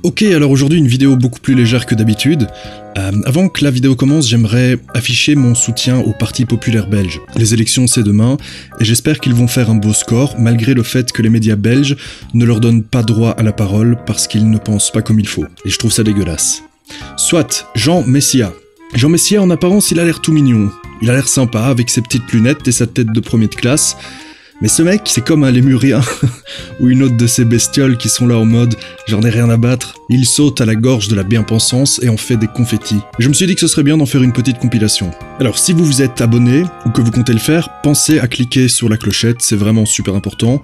Ok, alors aujourd'hui une vidéo beaucoup plus légère que d'habitude. Avant que la vidéo commence, j'aimerais afficher mon soutien au Parti populaire belge. Les élections c'est demain, et j'espère qu'ils vont faire un beau score, malgré le fait que les médias belges ne leur donnent pas droit à la parole parce qu'ils ne pensent pas comme il faut. Et je trouve ça dégueulasse. Soit, Jean Messia. Jean Messia, en apparence, il a l'air tout mignon. Il a l'air sympa, avec ses petites lunettes et sa tête de premier de classe. Mais ce mec, c'est comme un lémurien, ou une autre de ces bestioles qui sont là en mode « j'en ai rien à battre ». Il saute à la gorge de la bien-pensance et en fait des confettis. Et je me suis dit que ce serait bien d'en faire une petite compilation. Alors si vous vous êtes abonné, ou que vous comptez le faire, pensez à cliquer sur la clochette, c'est vraiment super important.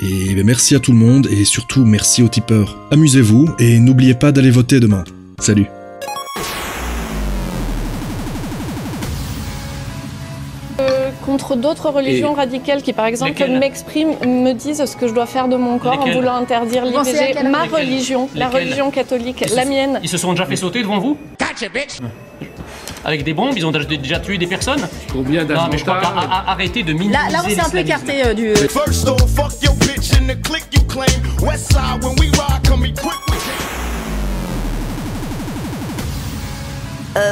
Et merci à tout le monde, et surtout merci aux tipeurs. Amusez-vous, et n'oubliez pas d'aller voter demain. Salut. Contre d'autres religions radicales qui, par exemple, m'expriment, me disent ce que je dois faire de mon corps en voulant interdire l'IVG. Ma religion, la religion catholique, la mienne. Ils se sont déjà fait sauter devant vous? Avec des bombes, ils ont déjà tué des personnes? Combien d'attentats? Non, mais je crois qu'arrêtez de minimiser Là, on s'est un peu écarté du...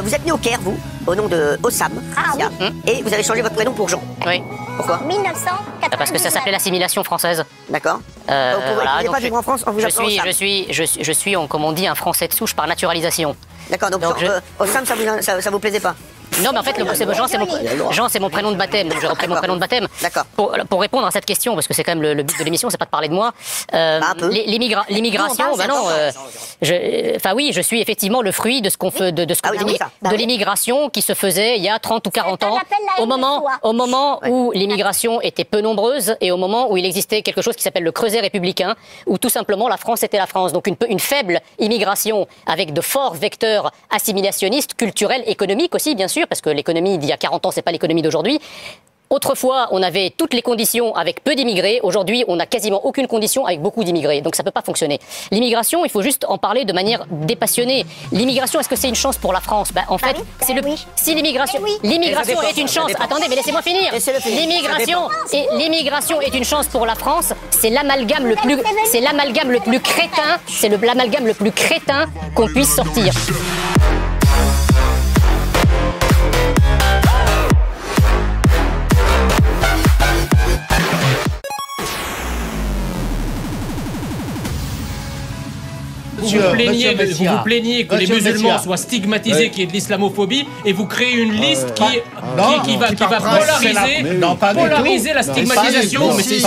Vous êtes né au Caire, vous, au nom de Ossam, et vous avez changé votre prénom pour Jean. Oui. Pourquoi? 1999. Parce que ça s'appelait l'assimilation française. D'accord. Vous pouvez pas vivre en France en vous appelant Ossam. Je suis, comme on dit, un Français de souche par naturalisation. D'accord, donc Ossam, ça vous plaisait pas? Non, mais en fait, Jean, c'est mon prénom de baptême, donc j'ai repris mon prénom de baptême. D'accord. Pour répondre à cette question, parce que c'est quand même le but de l'émission, c'est pas de parler de moi. L'immigration, bah non. Enfin oui, je suis effectivement le fruit de ce qu'on fait, de l'immigration qui se faisait il y a 30 ou 40 ans, au moment où l'immigration était peu nombreuse et au moment où il existait quelque chose qui s'appelle le creuset républicain, où tout simplement la France était la France. Donc une faible immigration avec de forts vecteurs assimilationnistes, culturels, économiques aussi, bien sûr, parce que l'économie d'il y a 40 ans, c'est pas l'économie d'aujourd'hui. Autrefois, on avait toutes les conditions avec peu d'immigrés. Aujourd'hui, on n'a quasiment aucune condition avec beaucoup d'immigrés. Donc ça peut pas fonctionner. L'immigration, il faut juste en parler de manière dépassionnée. L'immigration, est-ce que c'est une chance pour la France? En fait, c'est le... Si l'immigration est une chance... Attendez, mais laissez-moi finir. L'immigration est une chance pour la France. C'est l'amalgame le plus crétin. C'est l'amalgame le plus crétin qu'on puisse sortir. Vous vous plaignez que les musulmans soient stigmatisés, qu'il y ait de l'islamophobie, et vous créez une liste qui va polariser la stigmatisation. Mais c'est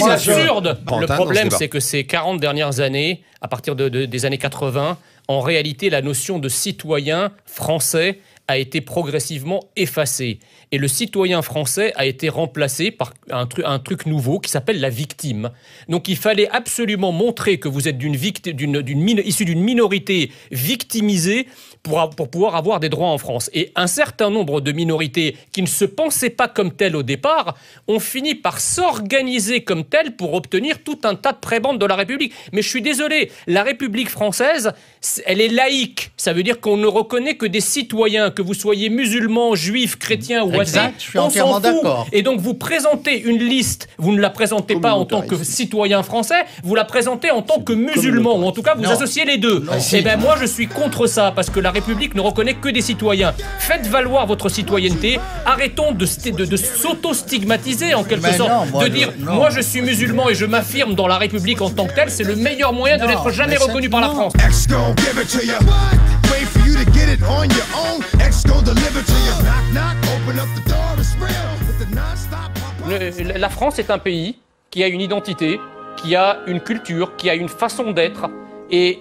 absurde. Le problème, c'est que ces 40 dernières années, à partir des années 80, en réalité, la notion de citoyen français a été progressivement effacée. Et le citoyen français a été remplacé par un truc nouveau qui s'appelle la victime. Donc il fallait absolument montrer que vous êtes issu d'une minorité victimisée pour pouvoir avoir des droits en France. Et un certain nombre de minorités qui ne se pensaient pas comme telles au départ ont fini par s'organiser comme telles pour obtenir tout un tas de prébendes de la République. Mais je suis désolé, la République française, elle est laïque. Ça veut dire qu'on ne reconnaît que des citoyens, que vous soyez musulmans, juifs, chrétiens ou athées, on s'en fout. Et donc vous présentez une liste, vous ne la présentez pas en tant que citoyen français, vous la présentez en tant que musulman, ou en tout cas vous associez les deux. Et bien moi je suis contre ça, parce que la République ne reconnaît que des citoyens. Faites valoir votre citoyenneté, arrêtons de s'auto-stigmatiser en quelque sorte, de dire moi je suis musulman et je m'affirme dans la République en tant que tel, c'est le meilleur moyen de n'être jamais reconnu par la France. La France est un pays qui a une identité, qui a une culture, qui a une façon d'être, et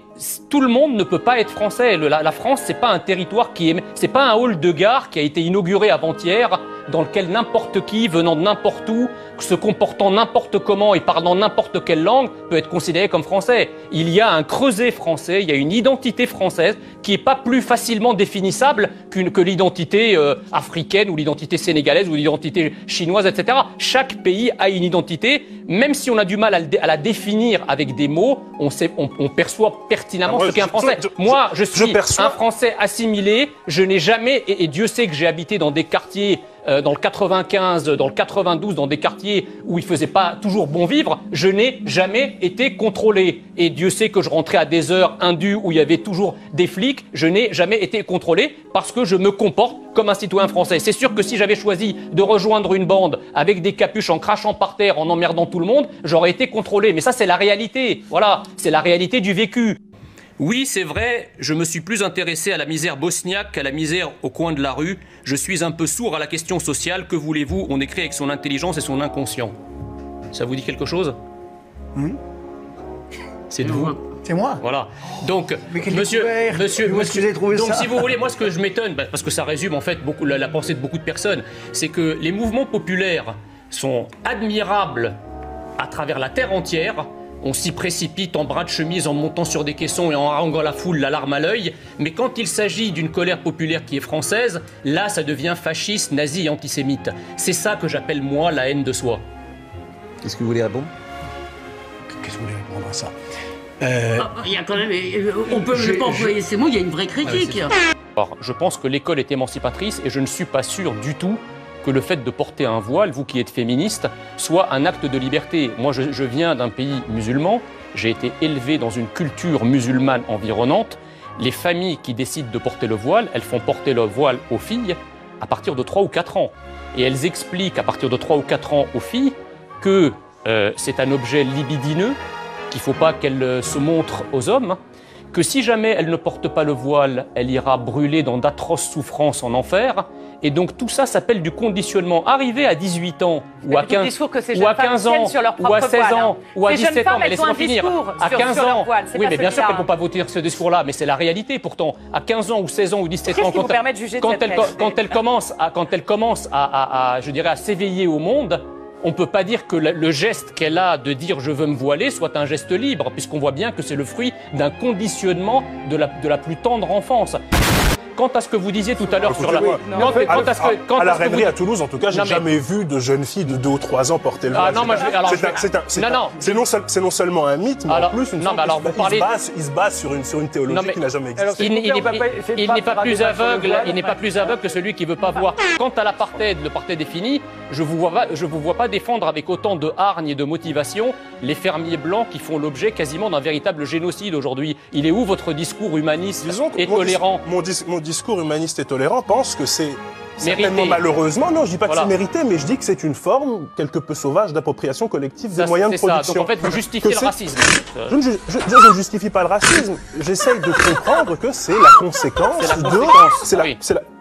tout le monde ne peut pas être français. La France, c'est pas un territoire c'est pas un hall de gare qui a été inauguré avant-hier, dans lequel n'importe qui, venant de n'importe où, se comportant n'importe comment et parlant n'importe quelle langue, peut être considéré comme français. Il y a un creuset français, il y a une identité française qui est pas plus facilement définissable que l'identité africaine ou l'identité sénégalaise ou l'identité chinoise, etc. Chaque pays a une identité, même si on a du mal à la définir avec des mots, on perçoit pertinemment ce qu'est un Français. Moi, je suis un Français assimilé, je n'ai jamais, et Dieu sait que j'ai habité dans des quartiers dans le 95, dans le 92, dans des quartiers où il faisait pas toujours bon vivre, je n'ai jamais été contrôlé. Et Dieu sait que je rentrais à des heures indues où il y avait toujours des flics, je n'ai jamais été contrôlé parce que je me comporte comme un citoyen français. C'est sûr que si j'avais choisi de rejoindre une bande avec des capuches en crachant par terre, en emmerdant tout le monde, j'aurais été contrôlé. Mais ça, c'est la réalité. Voilà, c'est la réalité du vécu. Oui, c'est vrai, je me suis plus intéressé à la misère bosniaque qu'à la misère au coin de la rue. Je suis un peu sourd à la question sociale. Que voulez-vous? On écrit avec son intelligence et son inconscient. Ça vous dit quelque chose? Oui. C'est de vous? C'est moi. Voilà. Donc, monsieur, donc si vous voulez, moi ce que je m'étonne, parce que ça résume en fait beaucoup la pensée de beaucoup de personnes, c'est que les mouvements populaires sont admirables à travers la terre entière. On s'y précipite en bras de chemise, en montant sur des caissons et en haranguant la foule, la larme à l'œil. Mais quand il s'agit d'une colère populaire qui est française, là, ça devient fasciste, nazi et antisémite. C'est ça que j'appelle, moi, la haine de soi. Qu'est-ce que vous voulez répondre? Qu'est-ce que vous voulez répondre à ça? Il y a quand même... On peut ne pas employer ces mots, il y a une vraie critique. Alors, je pense que l'école est émancipatrice et je ne suis pas sûr du tout que le fait de porter un voile, vous qui êtes féministe, soit un acte de liberté. Moi, je viens d'un pays musulman, j'ai été élevé dans une culture musulmane environnante. Les familles qui décident de porter le voile, elles font porter le voile aux filles à partir de 3 ou 4 ans. Et elles expliquent à partir de 3 ou 4 ans aux filles que c'est un objet libidineux, qu'il ne faut pas qu'elles se montrent aux hommes, que si jamais elle ne porte pas le voile, elle ira brûler dans d'atroces souffrances en enfer. Et donc tout ça s'appelle du conditionnement. Arrivé à 18 ans, ou à 15 ans, ou à 16 ans, ou à 17 ans, mais laissez-moi finir, à 15 ans, oui mais bien sûr qu'elles ne vont pas voter ce discours-là, mais c'est la réalité pourtant. À 15 ans, ou 16 ans, ou 17 ans, quand elle commence à, je dirais, à s'éveiller au monde, on ne peut pas dire que le geste qu'elle a de dire « je veux me voiler » soit un geste libre, puisqu'on voit bien que c'est le fruit d'un conditionnement de la plus tendre enfance. Quant à ce que vous disiez tout à l'heure sur la... À la Rêverie à Toulouse, en tout cas, j'ai jamais vu de jeune fille de 2 ou 3 ans porter le voile. C'est non seulement un mythe, mais en plus, il se base sur une théologie qui n'a jamais existé. Il n'est pas plus aveugle que celui qui ne veut pas voir. Quant à l'apartheid, l'apartheid est fini. Je vous vois pas défendre avec autant de hargne et de motivation les fermiers blancs qui font l'objet quasiment d'un véritable génocide aujourd'hui. Il est où votre discours humaniste et tolérant? Mon discours humaniste et tolérant pense que c'est certainement malheureusement, non, je dis pas que c'est mérité, mais je dis que c'est une forme quelque peu sauvage d'appropriation collective des moyens de production. Donc en fait, vous justifiez le racisme. Je ne justifie pas le racisme. J'essaye de comprendre que c'est la conséquence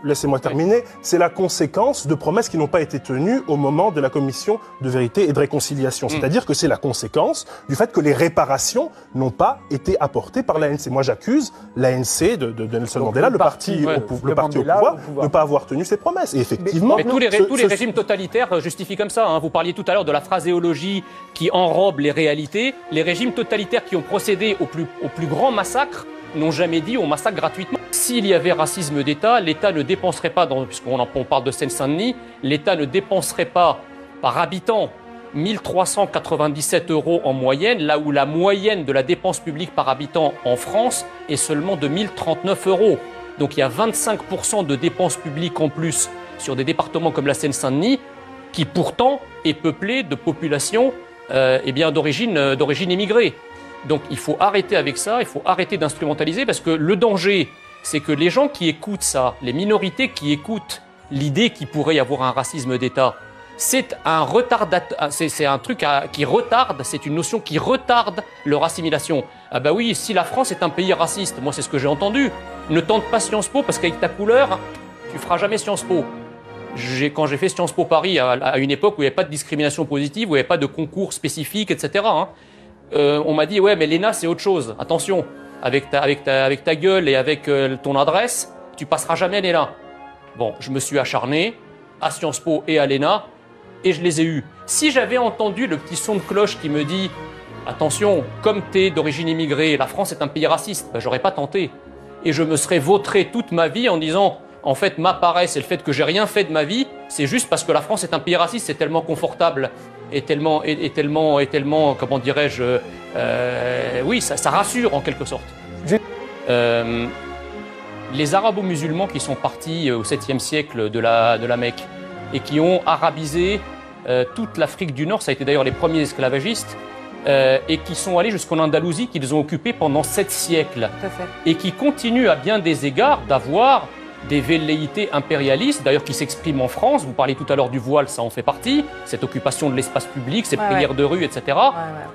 laissez-moi terminer. C'est la conséquence de promesses qui n'ont pas été tenues au moment de la commission de vérité et de réconciliation. C'est-à-dire que c'est la conséquence du fait que les réparations n'ont pas été apportées par l'ANC. Moi, j'accuse l'ANC de Nelson Mandela, le parti au pouvoir, de ne pas avoir tenu ses promesses. Et effectivement, mais tous les régimes totalitaires justifient comme ça. Vous parliez tout à l'heure de la phraséologie qui enrobe les réalités. Les régimes totalitaires qui ont procédé au plus grand massacre n'ont jamais dit on massacre gratuitement. S'il y avait racisme d'État, l'État ne dépenserait pas, puisqu'on parle de Seine-Saint-Denis, l'État ne dépenserait pas par habitant 1397 € en moyenne, là où la moyenne de la dépense publique par habitant en France est seulement de 1039 €. Donc il y a 25% de dépenses publiques en plus sur des départements comme la Seine-Saint-Denis, qui pourtant est peuplé de populations d'origine immigrée. Donc il faut arrêter avec ça, il faut arrêter d'instrumentaliser, parce que le danger, c'est que les gens qui écoutent ça, les minorités qui écoutent l'idée qu'il pourrait y avoir un racisme d'État, c'est un truc qui retarde, c'est une notion qui retarde leur assimilation. Ah bah oui, si la France est un pays raciste, moi c'est ce que j'ai entendu, ne tente pas Sciences Po parce qu'avec ta couleur, tu feras jamais Sciences Po. Quand j'ai fait Sciences Po Paris, à une époque où il n'y avait pas de discrimination positive, où il n'y avait pas de concours spécifique, etc., on m'a dit, ouais, mais l'ENA, c'est autre chose. Attention, avec ta gueule et avec ton adresse, tu passeras jamais à l'ENA. Bon, je me suis acharné à Sciences Po et à l'ENA, et je les ai eus. Si j'avais entendu le petit son de cloche qui me dit, attention, comme tu es d'origine immigrée, la France est un pays raciste, ben, j'aurais pas tenté. Et je me serais vautré toute ma vie en disant, en fait, ma paresse et le fait que j'ai rien fait de ma vie, c'est juste parce que la France est un pays raciste, c'est tellement confortable. Et tellement, comment dirais-je, oui, ça rassure en quelque sorte. Les arabo-musulmans qui sont partis au 7e siècle de la Mecque, et qui ont arabisé toute l'Afrique du Nord. Ça a été d'ailleurs les premiers esclavagistes. Et qui sont allés jusqu'en Andalousie, qu'ils ont occupé pendant 7 siècles. Tout à fait. Et qui continuent à bien des égards d'avoir des velléités impérialistes, d'ailleurs qui s'expriment en France. Vous parlez tout à l'heure du voile, ça en fait partie, cette occupation de l'espace public, ces prières de rue, etc.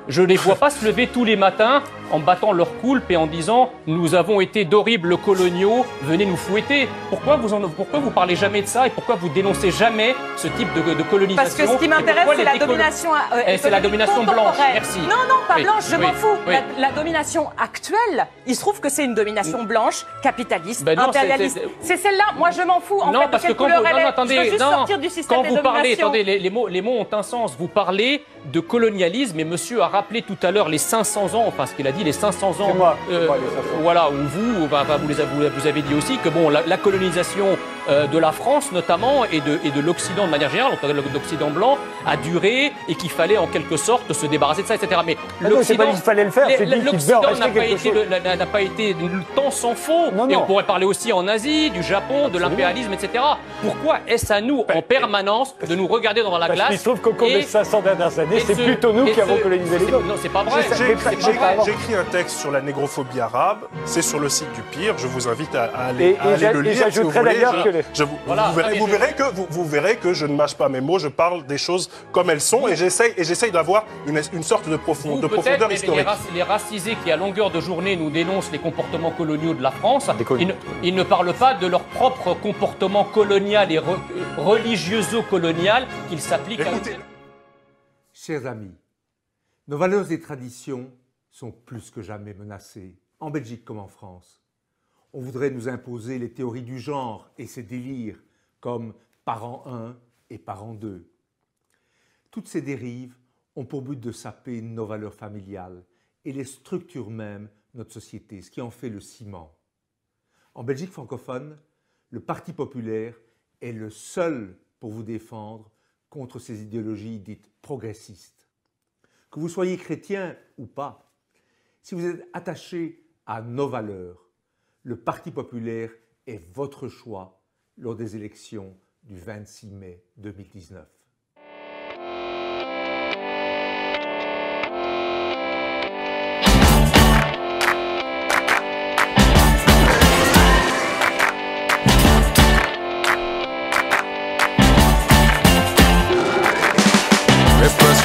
Je ne les vois pas se lever tous les matins en battant leur coulpe et en disant « Nous avons été d'horribles coloniaux, venez nous fouetter ». Pourquoi vous parlez jamais de ça et pourquoi vous dénoncez jamais ce type de colonisation? Parce que ce qui m'intéresse, c'est la domination c'est la domination blanche, merci. Non, non, pas blanche, je m'en fous. La domination actuelle, il se trouve que c'est une domination blanche, capitaliste, impérialiste. C'est celle-là, moi je m'en fous. En fait, parce que quand vous... attendez, je veux juste sortir du système de domination. Attendez, les mots ont un sens. Vous parlez de colonialisme et monsieur a rappelé tout à l'heure les 500 ans, enfin ce qu'il a dit, les 500 ans. C'est moi, voilà, où vous avez dit aussi que bon, la colonisation de la France notamment et de l'Occident de manière générale, l'Occident blanc, a duré et qu'il fallait en quelque sorte se débarrasser de ça, etc. Mais l'Occident, il fallait le faire. L'Occident n'a pas été le temps s'en faut. Et on pourrait parler aussi en Asie, du Japon, de l'impérialisme, etc. Pourquoi est-ce à nous en permanence de nous regarder dans la glace? Il se trouve qu'au cours des 500 dernières années, c'est plutôt nous qui avons colonisé les autres. Non, c'est pas vrai. J'ai écrit un texte sur la négrophobie arabe. C'est sur le site du Pire. Je vous invite à aller le lire. J'ajouterai d'ailleurs que vous verrez que je ne mâche pas mes mots. Je parle des choses comme elles sont et j'essaye d'avoir une sorte de profondeur historique. Les racisés qui à longueur de journée nous dénoncent les comportements coloniaux de la France, ils ne parlent pas de leur propre comportement colonial et religioso-colonial qu'ils s'appliquent à... Chers amis, nos valeurs et traditions sont plus que jamais menacées, en Belgique comme en France. On voudrait nous imposer les théories du genre et ses délires, comme parent 1 et parent 2. Toutes ces dérives ont pour but de saper nos valeurs familiales et les structures même de notre société, ce qui en fait le ciment. En Belgique francophone, le Parti populaire est le seul pour vous défendre contre ces idéologies dites progressistes. Que vous soyez chrétien ou pas, si vous êtes attaché à nos valeurs, le Parti populaire est votre choix lors des élections du 26 mai 2019.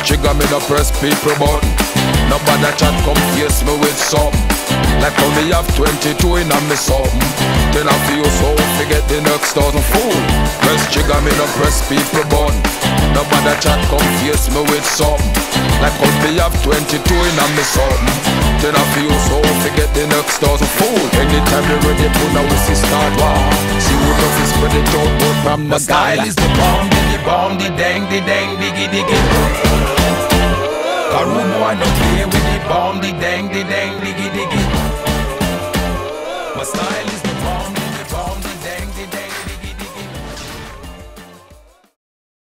Trigger me no press people button. Nobody chat come face me with something. Like how me have 22 in a me something. Then I feel so forget the next 1,000 fool. Press trigger me no press people button. Nobody chat come face me with something. Like how me have 22 in a me something. Then I feel so forget the next 1,000 fool. Anytime you ready put a whistle start war. See who does this spread it out but from the style is the bomb, the dang, diggy diggy. A rude boy no play with the bomb, the dang, diggy diggy. My style